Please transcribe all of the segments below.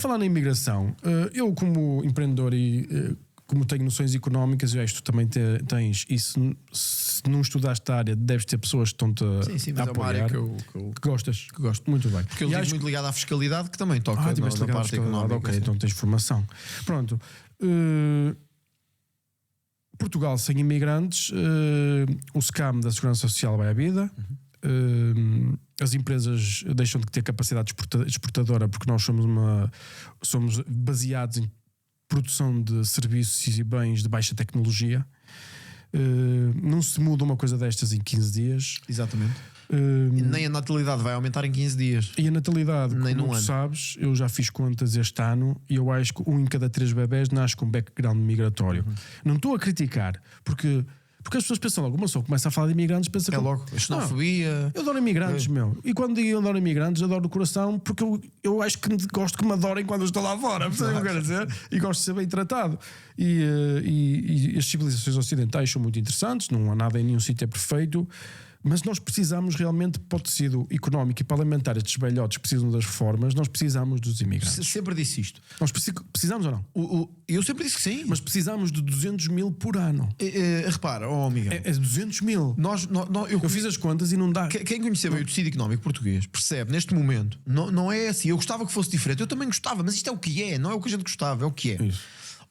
Falar na imigração, eu como empreendedor e como tenho noções económicas, eu acho que tu também tens, e se não estudaste a área, deves ter pessoas que estão-te a apoiar. É uma área que gostas. Que gosto. Muito bem. Porque eu ligo muito ligado à fiscalidade, que também toca na parte económica. Ok, então tens formação. Pronto. Portugal sem imigrantes, o scam da Segurança Social vai à vida. As empresas deixam de ter capacidade exportadora porque nós somos baseados em produção de serviços e bens de baixa tecnologia. Não se muda uma coisa destas em 15 dias. Exatamente. E nem a natalidade vai aumentar em 15 dias. E a natalidade, nem como tu sabes, eu já fiz contas este ano e eu acho que 1 em cada 3 bebés nasce com background migratório. Não estou a criticar, porque as pessoas pensam logo, mas só começa a falar de imigrantes, pensa logo, a xenofobia. Eu adoro imigrantes, meu. E quando digo eu adoro imigrantes, adoro do coração, porque eu acho que gosto que me adorem quando eu estou lá fora, percebes o que eu quero dizer? E gosto de ser bem tratado. E as civilizações ocidentais são muito interessantes, não há nada em nenhum sítio é perfeito, mas nós precisamos realmente, para o tecido económico e parlamentar, estes velhotes precisam das reformas, nós precisamos dos imigrantes. Sempre disse isto. Nós precisamos ou não? Eu sempre disse que sim. Mas precisamos de 200 mil por ano. Repara, Miguel. É 200 mil. Eu fiz as contas e não dá. Quem conhecer bem o tecido económico português percebe, neste momento, não é assim. Eu gostava que fosse diferente. Eu também gostava, mas isto é o que é. Não é o que a gente gostava, é o que é. Isso.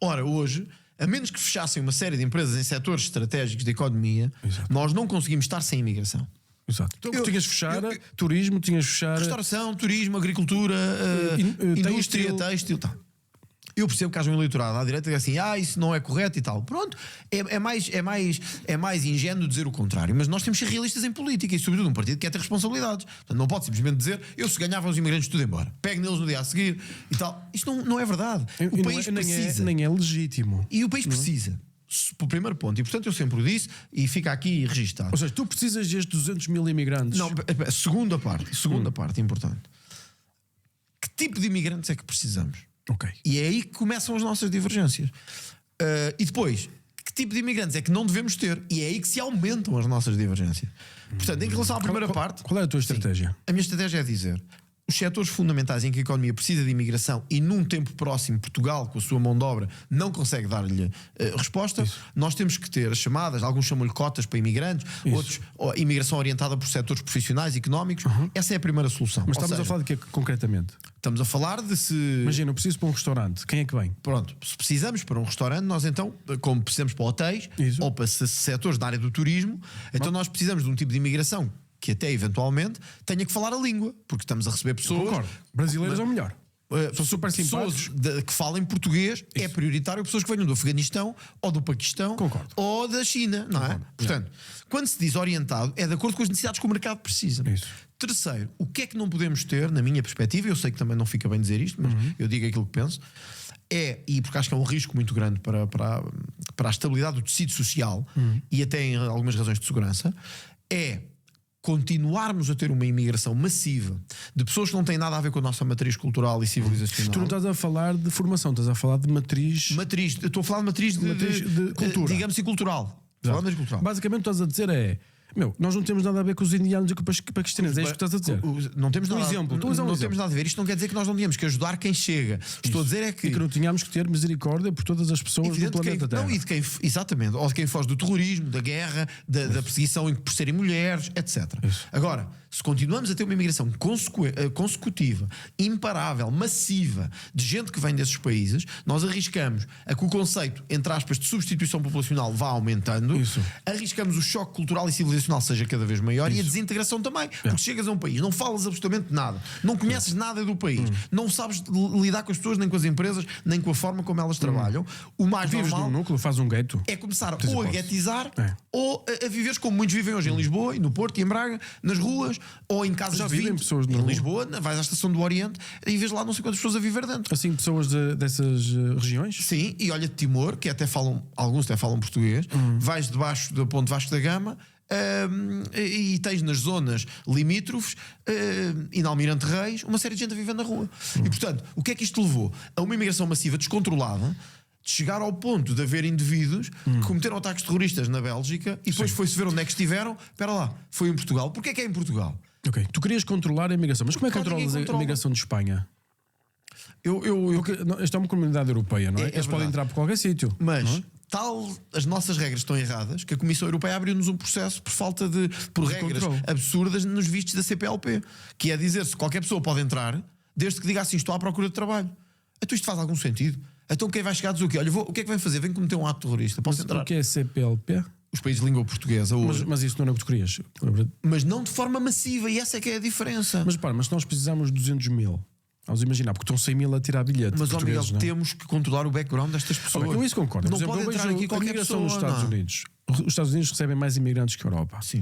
Ora, hoje, a menos que fechassem uma série de empresas em setores estratégicos da economia, nós não conseguimos estar sem imigração. Exato. Então, tinhas de fechar turismo, tinhas de fechar restauração, turismo, agricultura, indústria, têxtil, tal. Eu percebo que haja um eleitorado à direita que é assim, isso não é correto e tal. Pronto, é mais ingênuo dizer o contrário, mas nós temos que ser realistas em política e sobretudo um partido que quer ter responsabilidades. Portanto, não pode simplesmente dizer, eu se ganhava os imigrantes tudo embora, pegue neles no dia a seguir e tal. Isto não é verdade. O país precisa. Nem é legítimo. E o país precisa. O primeiro ponto, e portanto eu sempre o disse e fica aqui registado. Ou seja, tu precisas destes 200 mil imigrantes. Não, segunda parte importante. Que tipo de imigrantes é que precisamos? Okay. E é aí que começam as nossas divergências. E depois, que tipo de imigrantes é que não devemos ter? E é aí que se aumentam as nossas divergências. Portanto, em relação à primeira parte... Qual é a tua estratégia? A minha estratégia é dizer... Os setores fundamentais em que a economia precisa de imigração e num tempo próximo Portugal, com a sua mão de obra, não consegue dar-lhe resposta, nós temos que ter as chamadas, alguns chamam-lhe cotas para imigrantes, outros imigração orientada por setores profissionais e económicos. Essa é a primeira solução. Mas estamos a falar de quê concretamente? Estamos a falar de se... Imagina, eu preciso para um restaurante, quem é que vem? Pronto, se precisamos para um restaurante, nós então, como precisamos para hotéis ou para setores da área do turismo, então nós precisamos de um tipo de imigração que até eventualmente tenha que falar a língua, porque estamos a receber pessoas... Concordo. Brasileiros é o melhor. São super simpáticos. Pessoas que falem português é prioritário, pessoas que venham do Afeganistão ou do Paquistão ou da China, não é? Portanto, quando se diz orientado, é de acordo com as necessidades que o mercado precisa. Terceiro, o que é que não podemos ter, na minha perspectiva, eu sei que também não fica bem dizer isto, mas eu digo aquilo que penso, e porque acho que é um risco muito grande para a estabilidade do tecido social e até em algumas razões de segurança, é continuarmos a ter uma imigração massiva de pessoas que não têm nada a ver com a nossa matriz cultural e civilizacional. Tu não estás a falar de formação, estás a falar de matriz... Eu estou a falar de matriz de cultura. Digamos assim, cultural. Basicamente estás a dizer nós não temos nada a ver com os indianos e com os paquistaneses. É isto que estás a dizer. Não temos nada, não temos nada a ver. Isto não quer dizer que nós não tínhamos que ajudar quem chega. Estou a dizer é que... E que não tínhamos que ter misericórdia por todas as pessoas do planeta Terra. Não, e de quem, exatamente. Ou de quem foge do terrorismo, da guerra, da perseguição por serem mulheres, etc. Agora, se continuamos a ter uma imigração consecutiva, imparável, massiva, de gente que vem desses países, nós arriscamos a que o conceito, entre aspas, de substituição populacional vá aumentando, arriscamos o choque cultural e civilizacional seja cada vez maior e a desintegração também. Porque chegas a um país, não falas absolutamente nada, não conheces nada do país, não sabes lidar com as pessoas, nem com as empresas, nem com a forma como elas trabalham. O mais vives normal num núcleo, faz um gueto. É começar ou a guetizar ou a viveres como muitos vivem hoje em Lisboa e no Porto e em Braga, nas ruas, ou em casas de 20 pessoas em Lisboa, vais à Estação do Oriente e vês lá não sei quantas pessoas a viver dentro. Assim, pessoas dessas regiões? Sim, e olha de Timor, que até falam, alguns até falam português, vais debaixo da Ponte Vasco da Gama, e tens nas zonas limítrofes e na Almirante Reis uma série de gente a viver na rua. E portanto, o que é que isto levou? A uma imigração massiva descontrolada, de chegar ao ponto de haver indivíduos que cometeram ataques terroristas na Bélgica e depois foi-se ver onde é que estiveram. Espera lá, foi em Portugal. Porquê é que é em Portugal? Tu querias controlar a imigração, mas como é que controlas a imigração de Espanha? Esta é uma comunidade europeia, não é? Eles verdade. podem entrar por qualquer sítio. Mas não é? as nossas regras estão erradas que a Comissão Europeia abriu-nos um processo por regras controle. absurdas nos vistos da CPLP, que é dizer se qualquer pessoa pode entrar desde que diga assim, estou à procura de trabalho. Então isto faz algum sentido? Então quem vai chegar diz o quê? Olha, o que é que vem fazer? Vem cometer um ato terrorista, posso entrar? O que é CPLP? Os países de língua portuguesa hoje. Mas isso não era o que tu querias. Mas não de forma massiva, e essa é que é a diferença. Mas para, mas se nós precisamos de 200 mil, vamos imaginar, porque estão 100 mil a tirar bilhete. Mas, ó Miguel, não é? temos que controlar o background destas pessoas. Eu isso concordo. Não Por exemplo, pode eu entrar vejo aqui a qualquer migração pessoa. nos Estados não. Unidos. Os Estados Unidos recebem mais imigrantes que a Europa. Sim.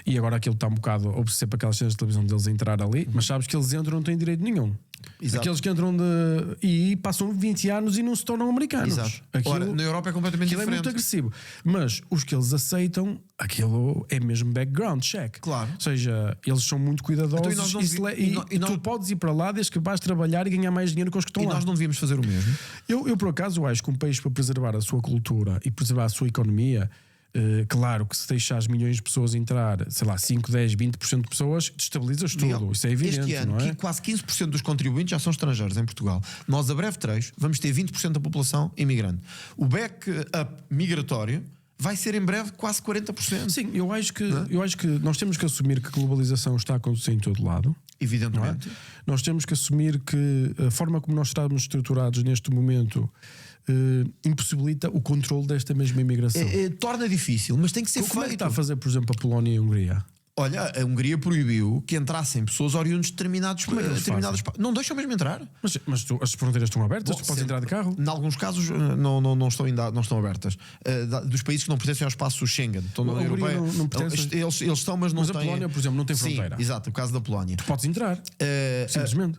E agora aquilo está um bocado. Houve sempre aquelas cenas de televisão deles a entrar ali, mas sabes que eles entram e não têm direito nenhum. Exato. Aqueles que entram e passam 20 anos e não se tornam americanos. Exato. Aquilo, Ora, na Europa é completamente aquilo é diferente. muito agressivo. Mas os que eles aceitam, aquilo é mesmo background check. Claro. Ou seja, eles são muito cuidadosos Então, e nós não e tu podes ir para lá desde que vais trabalhar e ganhar mais dinheiro que os que estão E lá. nós não devíamos fazer o mesmo. Eu, por acaso, acho que um país para preservar a sua cultura e preservar a sua economia, claro que se deixares milhões de pessoas entrar, sei lá, 5, 10, 20% de pessoas, destabilizas tudo. Miguel, Isso é evidente, este ano, não é? quase 15% dos contribuintes já são estrangeiros em Portugal. Nós, a breve trecho, vamos ter 20% da população imigrante. O back-up migratório vai ser em breve quase 40%. Sim, eu acho que nós temos que assumir que a globalização está a acontecer em todo lado. Evidentemente. Não é? Nós temos que assumir que a forma como nós estamos estruturados neste momento impossibilita o controle desta mesma imigração. Torna difícil, mas tem que ser Como é que feito. está a fazer, por exemplo, a Polónia e a Hungria? Olha, a Hungria proibiu que entrassem pessoas oriundas de determinados é que eles Não deixam mesmo entrar. Mas as fronteiras estão abertas? Tu podes entrar de carro? Em alguns casos não estão abertas. Dos países que não pertencem ao espaço Schengen. Estão na A União Hungria Europeia. não pertence? Eles estão, mas não Mas têm. a Polónia, por exemplo, não tem Sim, fronteira. exato, o caso da Polónia. Podes entrar, simplesmente.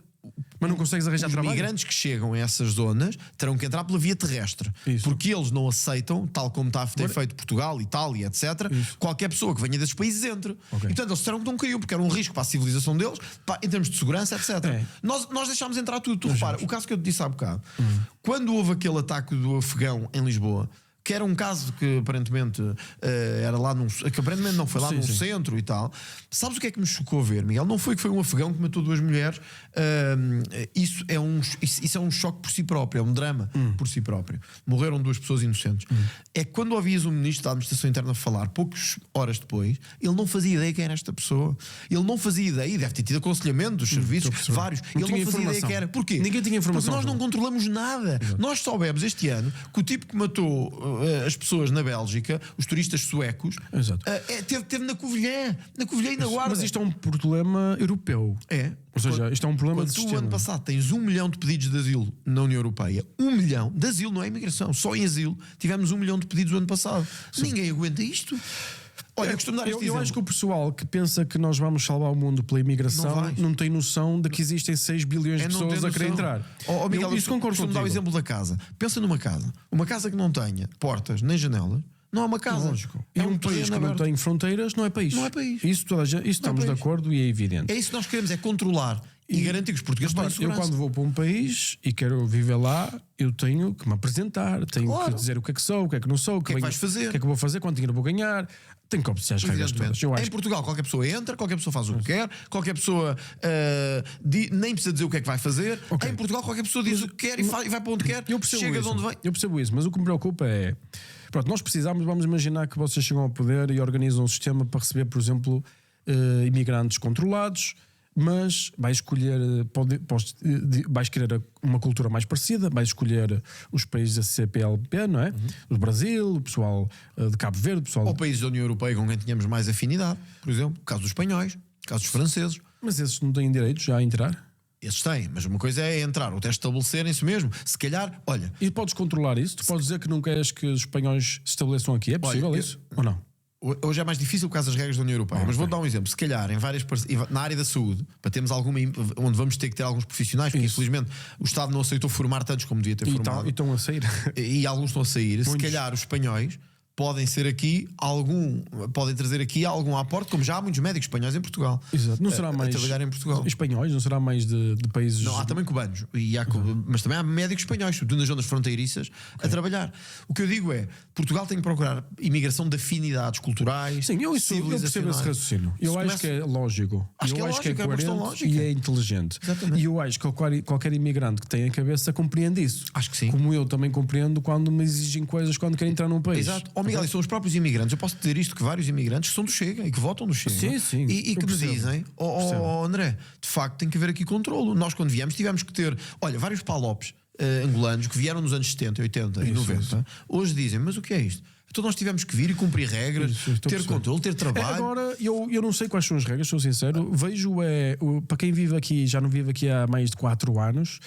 Mas não consegues arranjar Os trabalho. migrantes que chegam a essas zonas terão que entrar pela via terrestre. Isso. Porque eles não aceitam, tal como está a ter feito Portugal, Itália, etc., Isso. qualquer pessoa que venha desses países entre. Ok. E portanto eles disseram que não queriam, porque era um risco para a civilização deles, em termos de segurança, etc. É. Nós deixámos entrar tudo. Tu repara, o caso que eu te disse há bocado, quando houve aquele ataque do afegão em Lisboa, que era um caso que aparentemente era lá que aparentemente não foi lá num centro e tal. Sabes o que é que me chocou ver, Miguel? Não foi que foi um afegão que matou 2 mulheres. Isso é um choque por si próprio, é um drama por si próprio. Morreram 2 pessoas inocentes. É que quando ouvias o ministro da Administração Interna falar, poucas horas depois, ele não fazia ideia quem era esta pessoa. Ele não fazia ideia, e deve ter tido aconselhamento dos serviços, vários. Não Ele tinha não fazia informação. ideia quem era. Porquê? Ninguém tinha informação. Porque nós não controlamos nada. Nós soubemos este ano que o tipo que matou as pessoas na Bélgica, os turistas suecos, Exato. teve na Covilhã e na Guarda. Mas isto é um problema europeu. É. Ou seja, isto é um problema de Quando tu, sistema. ano passado, tens 1 milhão de pedidos de asilo na União Europeia, 1 milhão de asilo, não é imigração, só em asilo, tivemos 1 milhão de pedidos o ano passado. Ninguém aguenta isto. Olha, eu costumo dar este Eu exemplo. acho que o pessoal que pensa que nós vamos salvar o mundo pela imigração não tem noção de que existem 6 bilhões de não pessoas ter a querer noção. entrar. Miguel, Isso concordo costumo dar o contigo. exemplo da casa. Pensa numa casa. Uma casa que não tenha portas nem janelas, não é uma casa. Lógico. É E um país terreno que não aberto. tem fronteiras não é país. Não é país. Isso estamos de país. acordo e é evidente. É isso que nós queremos, é controlar e garantir que os portugueses estão em Eu segurança. quando vou para um país e quero viver lá, eu tenho que me apresentar, tenho Claro. que dizer o que é que sou, o que é que não sou, o que é que vais fazer? o que é que eu vou fazer, quanto dinheiro vou ganhar, tenho que obedecer às regras todas. Evidentemente. Eu Em acho Portugal, qualquer pessoa entra, qualquer pessoa faz o que quer, qualquer pessoa nem precisa dizer o que é que vai fazer. Ok. Em Portugal, qualquer pessoa diz o que quer e vai para onde quer, eu percebo chega isso. de onde vem. Eu percebo isso, mas o que me preocupa é. Pronto, nós precisamos, vamos imaginar que vocês chegam ao poder e organizam um sistema para receber, por exemplo, imigrantes controlados, mas vai escolher, vais querer uma cultura mais parecida, vais escolher os países da CPLP, não é? O Brasil, o pessoal de Cabo Verde, o pessoal. Ou países da União Europeia com quem tínhamos mais afinidade, por exemplo, o caso dos espanhóis, o caso dos franceses. Mas esses não têm direito já a entrar? Esses têm, mas uma coisa é entrar, outra é estabelecerem-se mesmo. Se calhar, olha. E podes controlar isso? Tu podes dizer que não queres que os espanhóis se estabeleçam aqui? É possível isso? Ou não? Hoje é mais difícil por causa das regras da União Europeia, mas vou dar um exemplo. Se calhar, na área da saúde, para termos onde vamos ter que ter alguns profissionais, porque infelizmente o Estado não aceitou formar tantos como devia ter formado. E estão a sair. E alguns estão a sair. Se calhar os espanhóis podem ser aqui podem trazer aqui algum aporte, como já há muitos médicos espanhóis em Portugal. Exato. Não será a mais trabalhar em Portugal. espanhóis, não será mais de países. Não, há também cubanos, mas também há médicos espanhóis, nas zonas fronteiriças, a trabalhar. O que eu digo é, Portugal tem que procurar imigração de afinidades culturais. Sim, eu percebo esse raciocínio. Eu acho que é lógico. Eu acho que é coerente e é inteligente. Exatamente. E eu acho que qualquer imigrante que tenha a cabeça compreende isso. Acho que sim. Como eu também compreendo quando me exigem coisas quando querem entrar num país. Exato. Miguel, e são os próprios imigrantes. Eu posso dizer isto, que vários imigrantes que são do Chega e que votam no Chega. Sim, sim. E que me dizem, André, de facto tem que haver aqui controlo. Nós quando viemos tivemos que ter, olha, vários palopes angolanos que vieram nos anos 70, 80 e 90. Hoje dizem, mas o que é isto? Então nós tivemos que vir e cumprir regras, ter controle, ter trabalho. Agora, eu não sei quais são as regras, sou sincero. Vejo, para quem vive aqui, já não vive aqui há mais de 4 anos,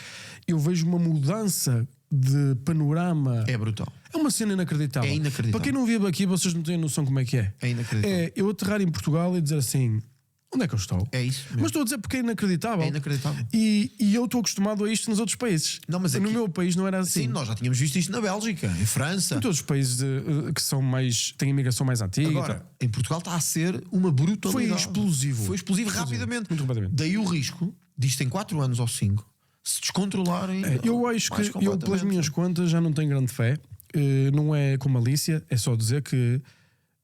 eu vejo uma mudança de panorama. É brutal. É uma cena inacreditável. É inacreditável. Para quem não vive aqui, vocês não têm noção como é que é. É inacreditável. É eu aterrar em Portugal e dizer assim: onde é que eu estou? É isso mesmo. Mas estou a dizer porque é inacreditável. É inacreditável. E eu estou acostumado a isto nos outros países. Não, mas no aqui- meu país não era assim. Sim, nós já tínhamos visto isto na Bélgica, em França. Em todos os países que são mais. têm imigração mais antiga. Agora, em Portugal está a ser uma brutalidade. Foi explosivo. Foi explosivo rapidamente. Muito rapidamente. Daí o risco disto em 4 anos ou 5 se descontrolarem. Eu acho mais que eu, pelas completamente. minhas contas, já não tenho grande fé. Não é com malícia, é só dizer que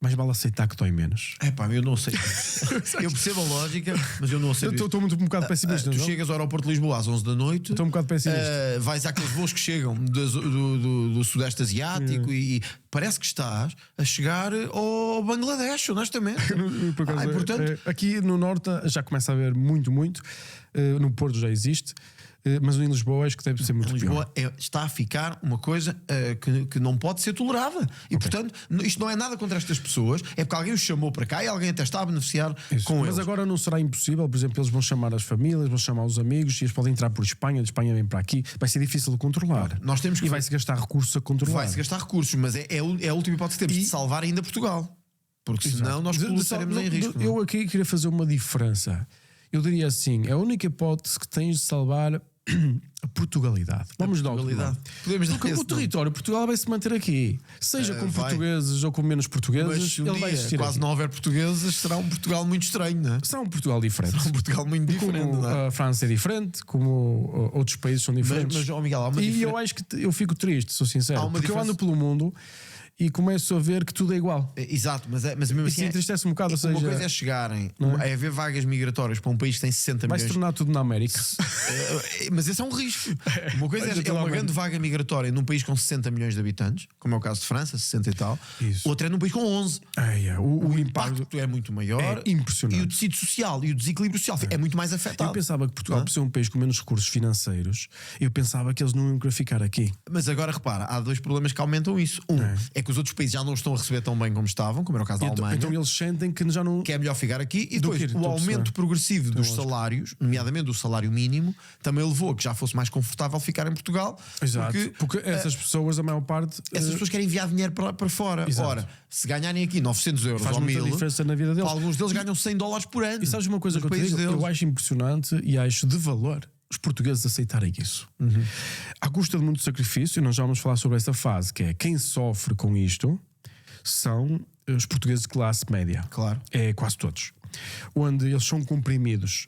mais vale aceitar que dói menos. É pá, eu não sei. Eu percebo a lógica, mas eu não sei. Eu estou um bocado pessimista. Tu não? chegas ao aeroporto de Lisboa às 11 da noite. Estou um bocado pessimista. Vais àqueles voos que chegam do Sudeste Asiático e parece que estás a chegar ao Bangladesh, honestamente. Por acaso, Portanto, aqui no Norte já começa a haver muito. No Porto já existe. Mas em Lisboa acho que deve ser muito Lisboa pior. está a ficar uma coisa que não pode ser tolerada. E portanto, isto não é nada contra estas pessoas, é porque alguém os chamou para cá e alguém até está a beneficiar Isso. com Mas eles. agora não será impossível, por exemplo, eles vão chamar as famílias, vão chamar os amigos e eles podem entrar por Espanha, de Espanha vem para aqui, vai ser difícil de controlar. Nós temos que E vai-se gastar recursos a controlar. Vai-se gastar recursos, mas é a última hipótese que temos de salvar ainda Portugal. Porque senão nós colocaremos em risco. Eu aqui queria fazer uma diferença. Eu diria assim: é a única hipótese que tens de salvar a Portugalidade. Vamos dar Portugalidade. Podemos dar Porque esse o território Portugal vai se manter aqui, seja com vai. portugueses ou com menos Mas portugueses, se um ele vai dia existir quase aqui. não houver portugueses, será um Portugal muito estranho, não é? Será um Portugal diferente. Um Portugal muito diferente, Como não é? a França é diferente, como outros países são diferentes. Mas, ó Miguel, há uma E diferença. eu acho que eu fico triste, sou sincero, Há uma porque eu diferença. ando pelo mundo e começo a ver que tudo é igual. Exato, mas mesmo Isso assim. entristece um bocado, ou Uma seja, coisa é chegarem a haver vagas migratórias para um país que tem 60 vai se milhões. tornar tudo na América. Mas esse é um risco. Uma coisa é uma grande vaga migratória num país com 60 milhões de habitantes, como é o caso de França, 60 e tal. Isso. Outra é num país com 11. O O impacto. impacto é muito maior. É impressionante. E o tecido social e o desequilíbrio social é muito mais Eu afetado. pensava que Portugal, por ser um país com menos recursos financeiros, eu pensava que eles não iam querer ficar aqui. Mas agora repara, há 2 problemas que aumentam isso. É que os outros países já não estão a receber tão bem como estavam, como era o caso da Alemanha. Então eles sentem que já não. Que é melhor ficar aqui e depois que ir, o estou a aumento perceber. progressivo dos salários, nomeadamente do salário mínimo, também levou a que já fosse mais confortável ficar em Portugal. Exato. Porque essas pessoas, a maior parte. Essas pessoas querem enviar dinheiro para fora. Exato. Ora, se ganharem aqui 900 euros Faz ou muita 1000, diferença na vida deles. para alguns deles ganham 100 dólares por ano. E sabes uma coisa nos que eu te países digo? deles. Eu acho impressionante e acho de valor os portugueses aceitarem isso. À custa de muito sacrifício, e nós já vamos falar sobre essa fase, que é quem sofre com isto são os portugueses de classe média. Claro. É quase todos. Onde eles são comprimidos.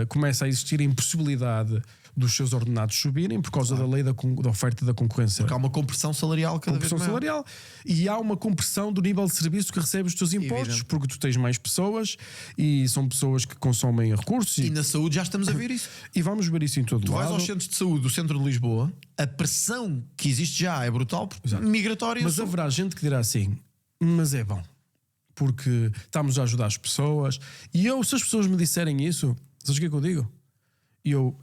Começa a existir a impossibilidade dos seus ordenados subirem por causa da lei da oferta e da concorrência. Porque há uma compressão salarial cada Compressão vez maior. salarial e há uma compressão do nível de serviço que recebes dos teus impostos, Evidente. porque tu tens mais pessoas e são pessoas que consomem recursos E na saúde já estamos a ver isso. e vamos ver isso em todo Tu vais lado. aos centros de saúde do centro de Lisboa, a pressão que existe já é brutal, migratória. Mas haverá gente que dirá assim, mas é bom, porque estamos a ajudar as pessoas. E eu, se as pessoas me disserem isso, sabes o que é que eu digo?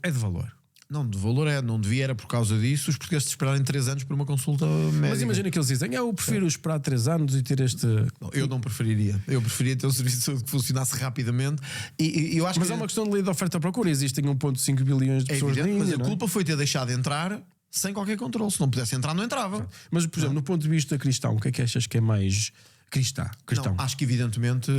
É de valor. Não, de valor não devia, era por causa disso os portugueses esperarem 3 anos por uma consulta médica. Mas imagina que eles dizem, eu prefiro esperar 3 anos e ter este... Não, eu não preferiria. Eu preferia ter um serviço de saúde que funcionasse rapidamente. E eu acho Mas que é uma questão de lei de oferta e procura. Existem 1,5 bilhões de é pessoas evidente, na mas Índia, a não é? culpa foi ter deixado entrar sem qualquer controle. Se não pudesse entrar, não entrava. Mas, por exemplo, no ponto de vista cristão, o que é que achas que é mais cristão. Não, acho que evidentemente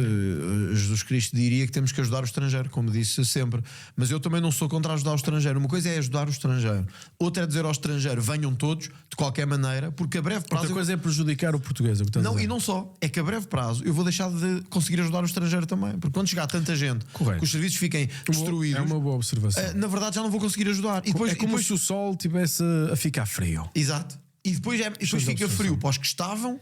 Jesus Cristo diria que temos que ajudar o estrangeiro, como disse sempre. Mas eu também não sou contra ajudar o estrangeiro. Uma coisa é ajudar o estrangeiro, outra é dizer ao estrangeiro venham todos, de qualquer maneira, porque a breve prazo. Outra coisa é prejudicar o português. É o que estás a Não, dizer. e não só. É que a breve prazo eu vou deixar de conseguir ajudar o estrangeiro também. Porque quando chegar tanta gente, Correto. que os serviços fiquem destruídos, É uma boa observação. na verdade já não vou conseguir ajudar. E depois, É como e depois- se o sol estivesse a ficar frio. Exato. E depois fica frio para os que estavam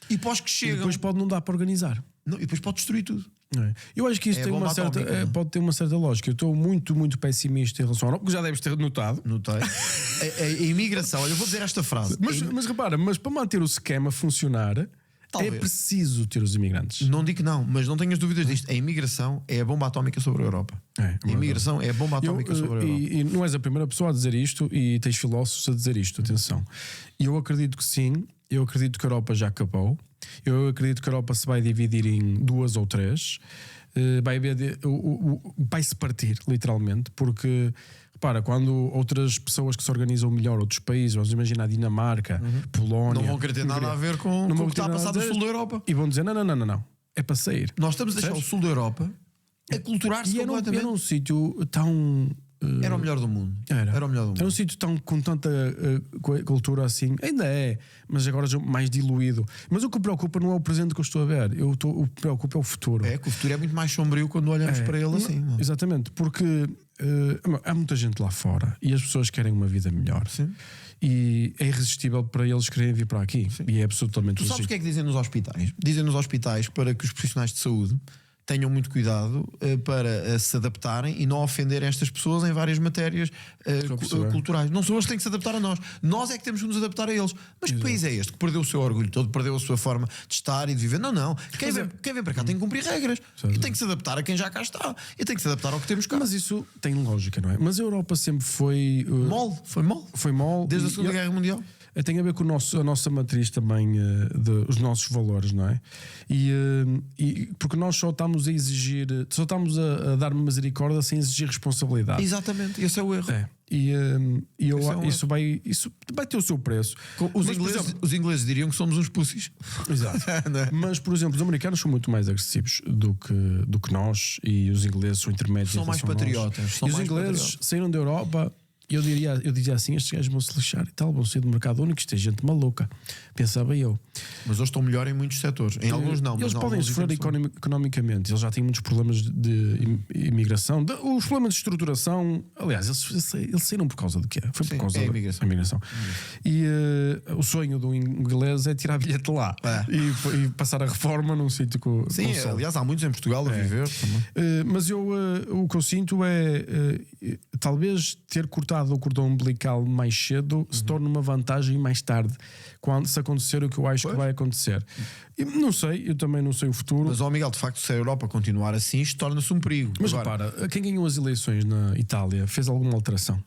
e para os que E chegam. depois pode não dar para organizar. Não, e depois pode destruir tudo. Não é? Eu acho que isto É tem bomba uma certa, atómica, não? pode ter uma certa lógica. Eu estou muito, muito pessimista em relação ao. Porque já deves ter notado. Notei. a imigração, olha, eu vou dizer esta frase. Mas repara, mas para manter o esquema a funcionar, Talvez. é preciso ter os imigrantes. Não digo que não, mas não tenhas dúvidas disto. A imigração é a bomba atómica sobre a Europa. A imigração é a bomba atómica sobre a Europa. E não és a primeira pessoa a dizer isto, e tens filósofos a dizer isto, atenção. E eu acredito que sim, eu acredito que a Europa já acabou, eu acredito que a Europa se vai dividir em 2 ou 3, vai-se partir, literalmente, porque repara, quando outras pessoas que se organizam melhor, outros países, vamos imaginar a Dinamarca, Polónia, Não vão querer ter nada a ver com não o vão que está a ter nada passar no dizer, sul da Europa. e vão dizer: não, é para sair. Nós estamos a deixar o sul da Europa a culturar-se E completamente. era um sítio tão. Era o melhor do mundo. Era o melhor do mundo. Era um sítio tão, com tanta cultura assim, ainda é, mas agora já mais diluído. Mas o que me preocupa não é o presente que eu estou a ver, o que me preocupa é o futuro. É que o futuro é muito mais sombrio quando olhamos para ele assim. Não? Exatamente, porque há muita gente lá fora e as pessoas querem uma vida melhor. Sim. E é irresistível para eles quererem vir para aqui. E é absolutamente Tu sabes o que é que dizem nos hospitais? Dizem nos hospitais para que os profissionais de saúde tenham muito cuidado para se adaptarem e não ofenderem estas pessoas em várias matérias culturais. Não são eles que têm que se adaptar a nós. Nós é que temos que nos adaptar a eles. Mas que país é este que perdeu o seu orgulho todo, perdeu a sua forma de estar e de viver? Não. Quem vem para cá tem que cumprir regras. E tem que se adaptar a quem já cá está. E tem que se adaptar ao que temos cá. Mas isso tem lógica, não é? Mas a Europa sempre foi. Foi mole. Foi mole. Desde a Segunda Guerra Mundial. Tem a ver com a nossa matriz também, os nossos valores, não é? E porque nós só estamos a exigir, só estamos a dar misericórdia sem exigir responsabilidade. Exatamente, esse é o erro. Isso vai ter o seu preço. Os ingleses diriam que somos uns pussies. Exato. Mas, por exemplo, os americanos são muito mais agressivos do que nós, e os ingleses são intermédios. São mais patriotas. E os ingleses saíram da Europa. Eu diria assim: estes gajos vão se lixar e tal, vão sair do mercado único, isto é gente maluca, pensava eu. Mas hoje estão melhor em muitos setores. Em alguns não. Eles mas podem sofrer economicamente, eles já têm muitos problemas de imigração, os problemas de estruturação. Aliás, eles saíram por causa de quê? Foi por causa da imigração. E o sonho do inglês é tirar bilhete lá e passar a reforma num sítio com sim, sol. Aliás, há muitos em Portugal a viver também. Mas o que eu sinto é talvez ter cortado o cordão umbilical mais cedo se torna uma vantagem mais tarde, se acontecer o que eu acho que vai acontecer. Não sei, eu também não sei o futuro. Mas, Miguel, de facto, se a Europa continuar assim, isto torna-se um perigo. Mas agora, repara, quem ganhou as eleições na Itália fez alguma alteração?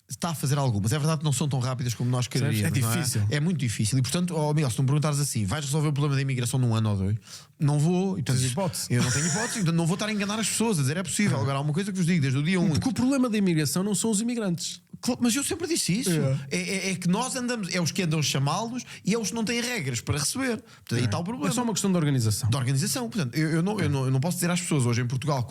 está a fazer algumas. É verdade que não são tão rápidas como nós queríamos. É difícil. É muito difícil. E portanto, Miguel, se tu me perguntares assim, vais resolver o problema da imigração num ano ou 2? Não vou. E, portanto, hipótese. Eu não tenho hipótese. Então não vou estar a enganar as pessoas, a dizer é possível. Agora há uma coisa que vos digo desde o dia 1. Porque o problema da imigração não são os imigrantes. Mas eu sempre disse isso. É que nós andamos, é os que andam a chamá-los e é os que não têm regras para receber. Portanto, aí está o problema. É só uma questão de organização. Da organização. Portanto, eu não posso dizer às pessoas hoje em Portugal,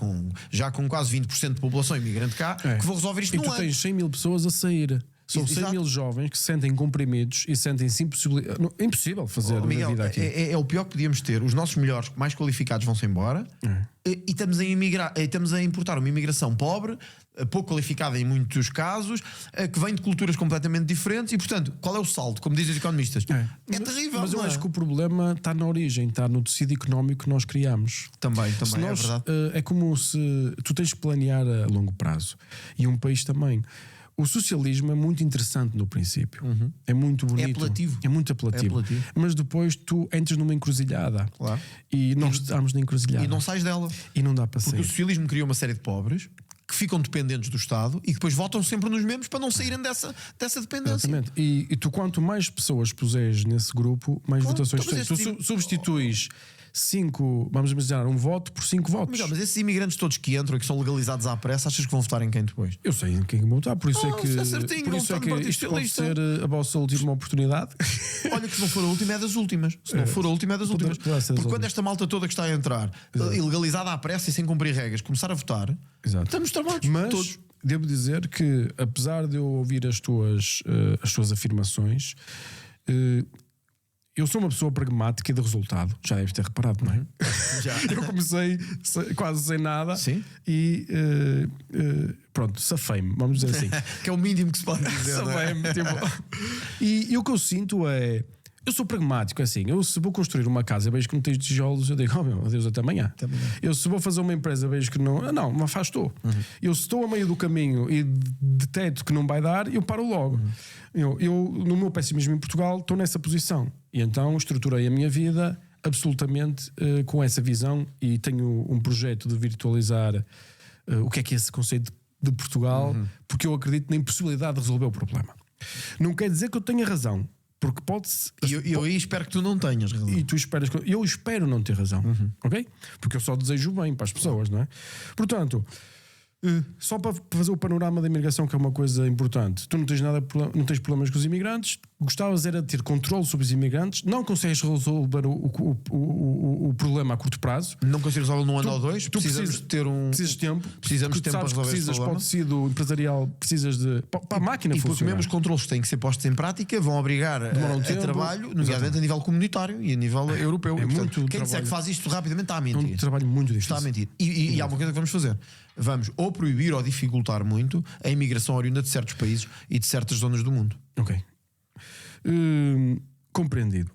já com quase 20% de população imigrante cá, que vou resolver isto e num tu ano. tens 100 mil pessoas a sair. São 100 mil jovens que se sentem comprimidos e sentem-se impossível fazer Miguel, vida aqui. É o pior que podíamos ter. Os nossos melhores, mais qualificados, vão-se embora e estamos a importar uma imigração pobre, pouco qualificada em muitos casos, que vem de culturas completamente diferentes. E, portanto, qual é o saldo? Como dizem os economistas, é terrível. Mas eu acho que o problema está na origem, está no tecido económico que nós criamos. Também Se é nós, verdade. é como se tu tens que planear a longo prazo, e um país também. O socialismo é muito interessante no princípio. É muito bonito. É apelativo. É muito apelativo. Mas depois tu entras numa encruzilhada. Claro. E nós estamos na encruzilhada. E não sais dela. E não dá para Porque sair. o socialismo criou uma série de pobres que ficam dependentes do Estado e que depois votam sempre nos mesmos para não saírem dessa dependência. Exatamente. E tu, quanto mais pessoas puseres nesse grupo, mais votações então, mas tens. Tu substituis 5, vamos imaginar, um voto por 5 votos. Mas esses imigrantes todos que entram e que são legalizados à pressa, achas que vão votar em quem depois? Eu sei em quem vou votar, por isso é que, isso é certinho, por vão isso é votar que no Partido isto pode Socialista. ser a vossa última oportunidade. Olha que se não for a última é das últimas. Se não for a última é das últimas. poderá ser das Porque quando últimas. esta malta toda que está a entrar, ilegalizada à pressa e sem cumprir regras, começar a votar, Exato. estamos tramados. Mas todos. devo dizer que, apesar de eu ouvir as tuas afirmações, eu sou uma pessoa pragmática e de resultado. Já deves ter reparado, não é? Já. Eu comecei quase sem nada. Sim. E pronto, safei-me, vamos dizer assim. Que é o mínimo que se pode dizer. não é? Safei-me, tipo. E o que eu sinto é. Eu sou pragmático, é assim. Eu, se vou construir uma casa, vejo que não tens tijolos, eu digo, oh meu Deus, até amanhã. Eu, se vou fazer uma empresa, vejo que não. Não, mas faz estou. Eu, se estou a meio do caminho e detecto que não vai dar, eu paro logo. Eu, no meu pessimismo em Portugal, estou nessa posição. E então estruturei a minha vida absolutamente com essa visão e tenho um projeto de virtualizar o que é esse conceito de Portugal, porque eu acredito na impossibilidade de resolver o problema. Não quer dizer que eu tenha razão. Porque pode-se. E eu aí espero que tu não tenhas razão. E tu esperas. Eu espero não ter razão. Ok? Porque eu só desejo bem para as pessoas, não é? Portanto, só para fazer o panorama da imigração, que é uma coisa importante. Tu não tens não tens problemas com os imigrantes. Gostavas era de ter controle sobre os imigrantes. Não consegues resolver o problema a curto prazo. Não consegues resolver num ano ou dois. Precisamos de ter um. Precisas de tempo. Precisamos de tempo para resolver esse problema. Pode ser do empresarial, precisas de. Para a máquina E porque funcionar. mesmo os controles que têm que ser postos em prática vão obrigar a tempo. trabalho, nomeadamente a nível comunitário e a nível europeu. É E, portanto, muito quem disser que faz isto rapidamente está a É um mentir. trabalho muito difícil. Está a mentir. E há uma coisa que vamos fazer. Vamos ou proibir ou dificultar muito a imigração oriunda de certos países e de certas zonas do mundo. Ok. Compreendido.